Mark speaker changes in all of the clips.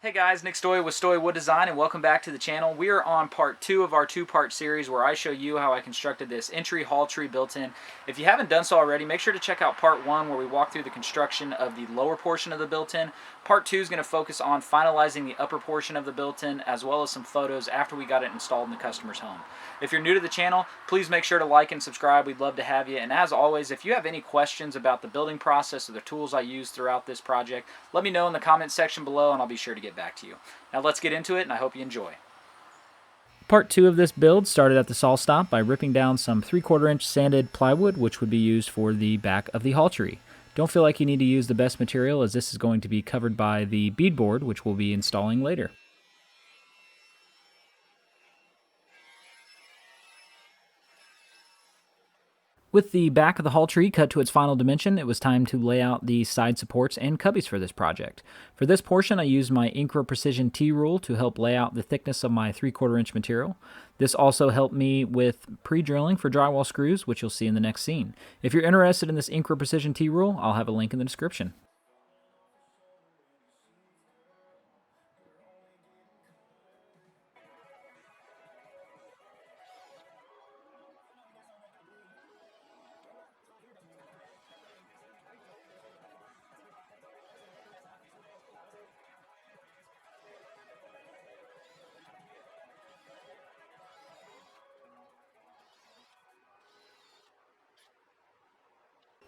Speaker 1: Hey guys, Nick Stoy with Stoy Wood Design, and welcome back to the channel. We are on part 2 of our 2-part series where I show you how I constructed this entry hall tree built-in. If you haven't done so already, make sure to check out part 1 where we walk through the construction of the lower portion of the built-in. Part 2 is going to focus on finalizing the upper portion of the built-in, as well as some photos after we got it installed in the customer's home. If you're new to the channel, please make sure to like and subscribe. We'd love to have you. And as always, if you have any questions about the building process or the tools I use throughout this project, let me know in the comment section below and I'll be sure to get back to you. Now let's get into it, and I hope you enjoy. Part 2 of this build started at the saw stop by ripping down some 3/4 inch sanded plywood, which would be used for the back of the hall tree. Don't feel like you need to use the best material, as this is going to be covered by the beadboard, which we'll be installing later. With the back of the hall tree cut to its final dimension, it was time to lay out the side supports and cubbies for this project. For this portion, I used my Incra Precision T-Rule to help lay out the thickness of my 3/4 inch material. This also helped me with pre-drilling for drywall screws, which you'll see in the next scene. If you're interested in this Incra Precision T-Rule, I'll have a link in the description.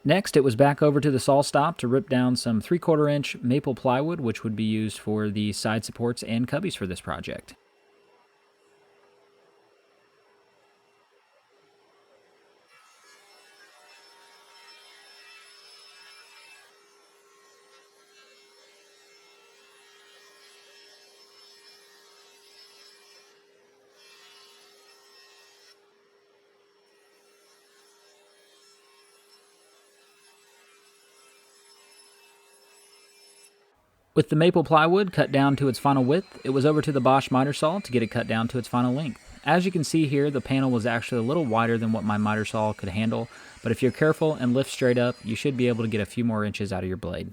Speaker 1: Next, it was back over to the saw stop to rip down some 3/4 inch maple plywood, which would be used for the side supports and cubbies for this project. With the maple plywood cut down to its final width, it was over to the Bosch miter saw to get it cut down to its final length. As you can see here, the panel was actually a little wider than what my miter saw could handle, but if you're careful and lift straight up, you should be able to get a few more inches out of your blade.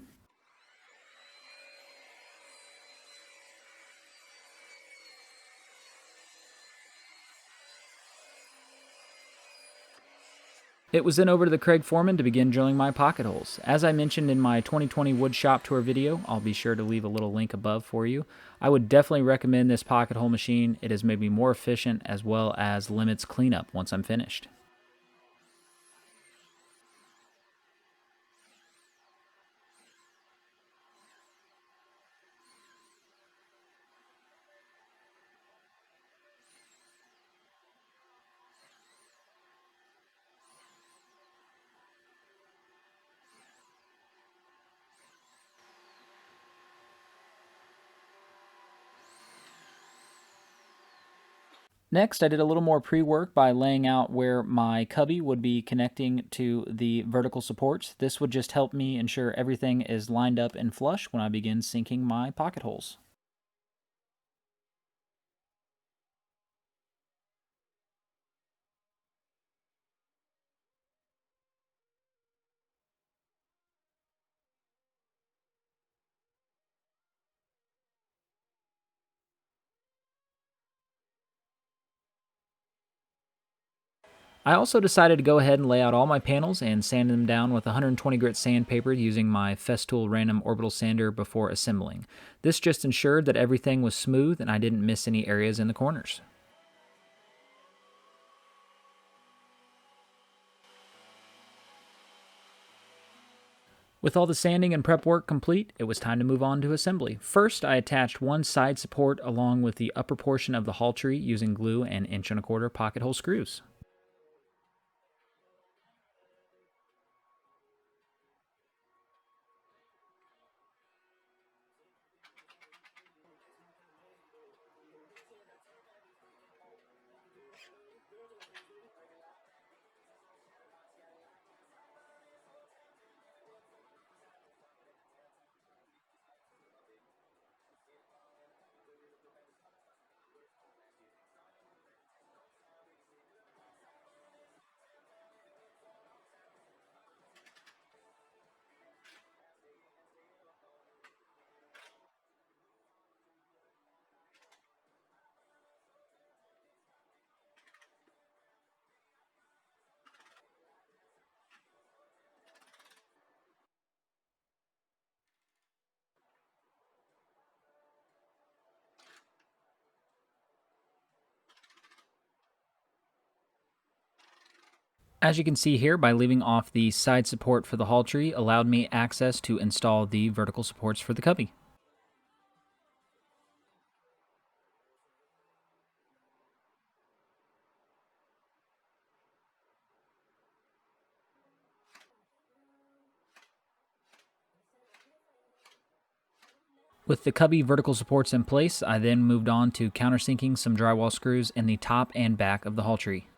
Speaker 1: It was then over to the Craig Foreman to begin drilling my pocket holes. As I mentioned in my 2020 wood shop tour video, I'll be sure to leave a little link above for you. I would definitely recommend this pocket hole machine. It has made me more efficient as well as limits cleanup once I'm finished. Next, I did a little more pre-work by laying out where my cubby would be connecting to the vertical supports. This would just help me ensure everything is lined up and flush when I begin sinking my pocket holes. I also decided to go ahead and lay out all my panels and sand them down with 120 grit sandpaper using my Festool random orbital sander before assembling. This just ensured that everything was smooth and I didn't miss any areas in the corners. With all the sanding and prep work complete, it was time to move on to assembly. First, I attached one side support along with the upper portion of the hall tree using glue and 1¼ inch pocket hole screws. As you can see here, by leaving off the side support for the haul tree allowed me access to install the vertical supports for the cubby. With the cubby vertical supports in place, I then moved on to countersinking some drywall screws in the top and back of the haul tree.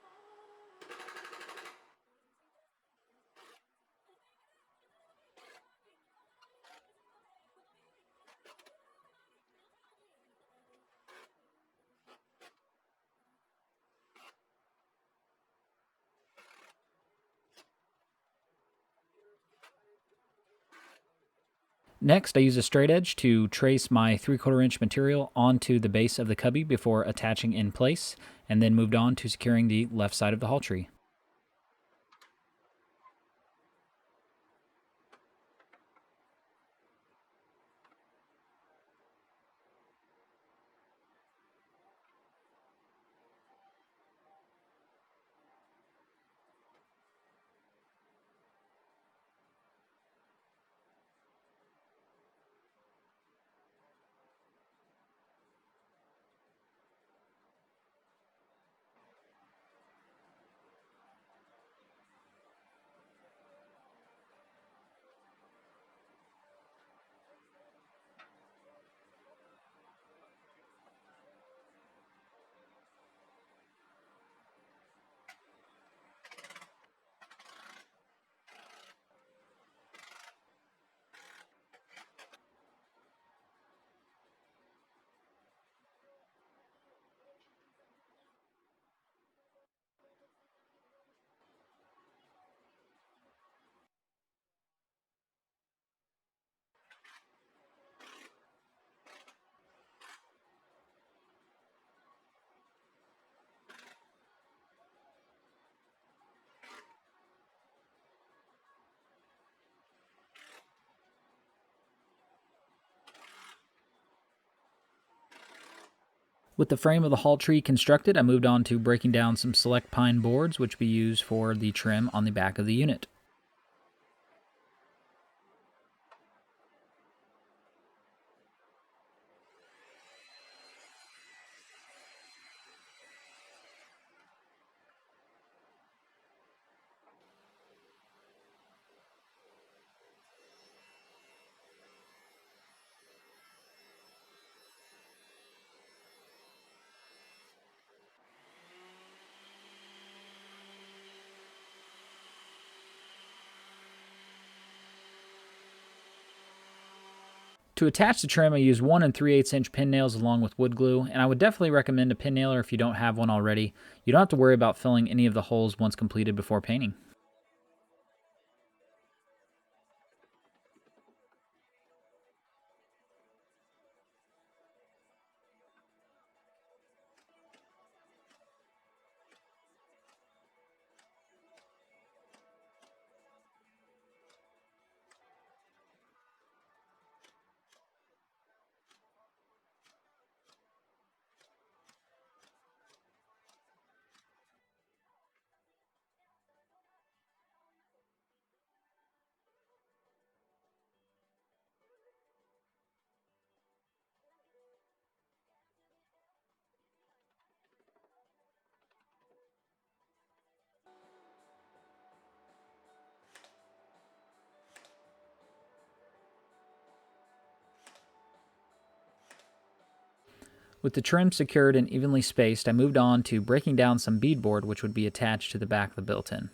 Speaker 1: Next, I use a straight edge to trace my 3/4 inch material onto the base of the cubby before attaching in place, and then moved on to securing the left side of the haul tree. With the frame of the haul tree constructed, I moved on to breaking down some select pine boards, which we use for the trim on the back of the unit. To attach the trim, I use 1 3/8 inch pin nails along with wood glue, and I would definitely recommend a pin nailer if you don't have one already. You don't have to worry about filling any of the holes once completed before painting. With the trim secured and evenly spaced, I moved on to breaking down some beadboard which would be attached to the back of the built-in.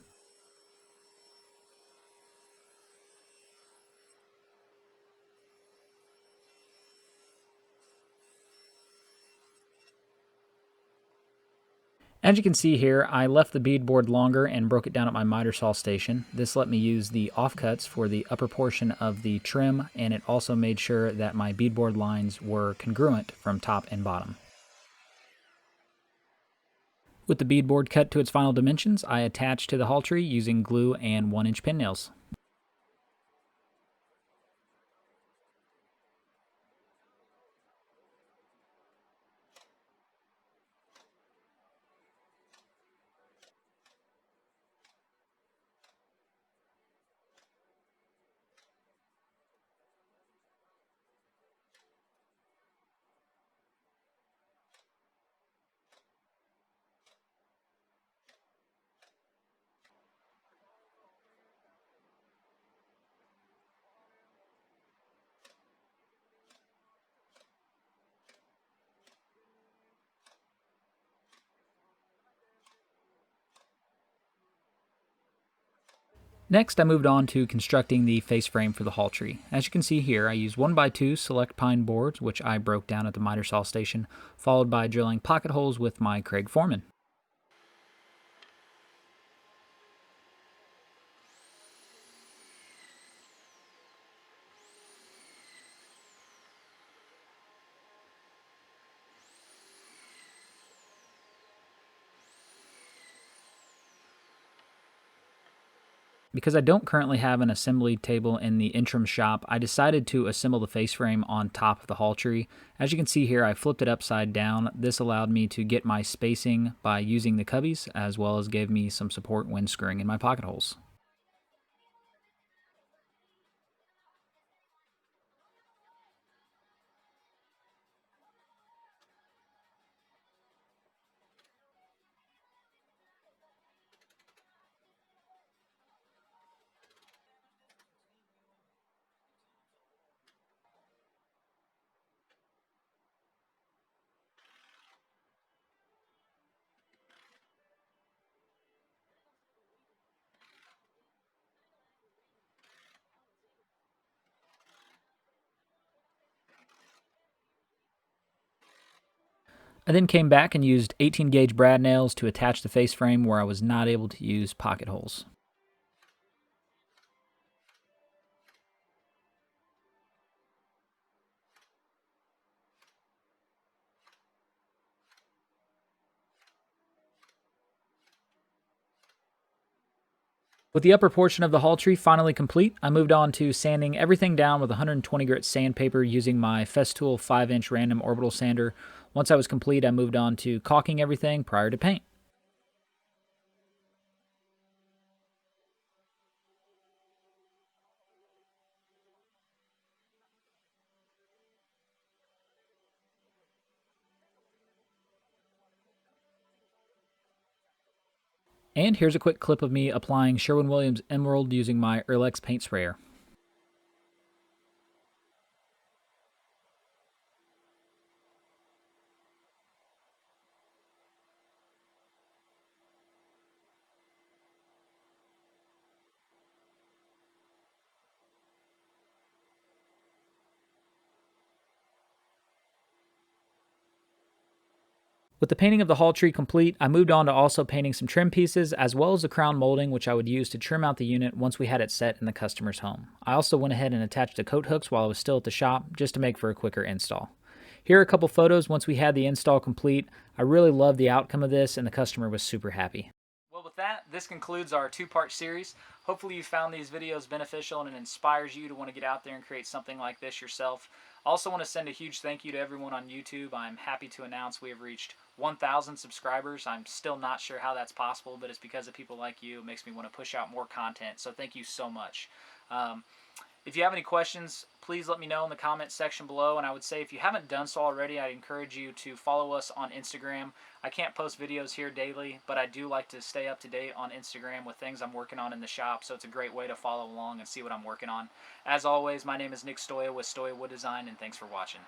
Speaker 1: As you can see here, I left the beadboard longer and broke it down at my miter saw station. This let me use the offcuts for the upper portion of the trim, and it also made sure that my beadboard lines were congruent from top and bottom. With the beadboard cut to its final dimensions, I attached to the haul tree using glue and 1-inch pin nails. Next, I moved on to constructing the face frame for the haul tree. As you can see here, I used 1x2 select pine boards, which I broke down at the miter saw station, followed by drilling pocket holes with my Craig Foreman. Because I don't currently have an assembly table in the interim shop, I decided to assemble the face frame on top of the haul tree. As you can see here, I flipped it upside down. This allowed me to get my spacing by using the cubbies, as well as gave me some support when screwing in my pocket holes. I then came back and used 18 gauge brad nails to attach the face frame where I was not able to use pocket holes. With the upper portion of the haul tree finally complete, I moved on to sanding everything down with 120 grit sandpaper using my Festool 5-inch random orbital sander. Once I was complete, I moved on to caulking everything prior to paint. And here's a quick clip of me applying Sherwin-Williams Emerald using my Erlex paint sprayer. With the painting of the haul tree complete, I moved on to also painting some trim pieces as well as the crown molding, which I would use to trim out the unit once we had it set in the customer's home. I also went ahead and attached the coat hooks while I was still at the shop just to make for a quicker install. Here are a couple photos once we had the install complete. I really loved the outcome of this and the customer was super happy. Well, with that, this concludes our two-part series. Hopefully you found these videos beneficial and it inspires you to want to get out there and create something like this yourself. I also want to send a huge thank you to everyone on YouTube. I'm happy to announce we have reached 1,000 subscribers. I'm still not sure how that's possible, but it's because of people like you. It makes me want to push out more content, so thank you so much. If you have any questions, please let me know in the comments section below. And I would say if you haven't done so already, I encourage you to follow us on Instagram. I can't post videos here daily, but I do like to stay up to date on Instagram with things I'm working on in the shop. So it's a great way to follow along and see what I'm working on. As always, my name is Nick Stoya with Stoya Wood Design, and thanks for watching.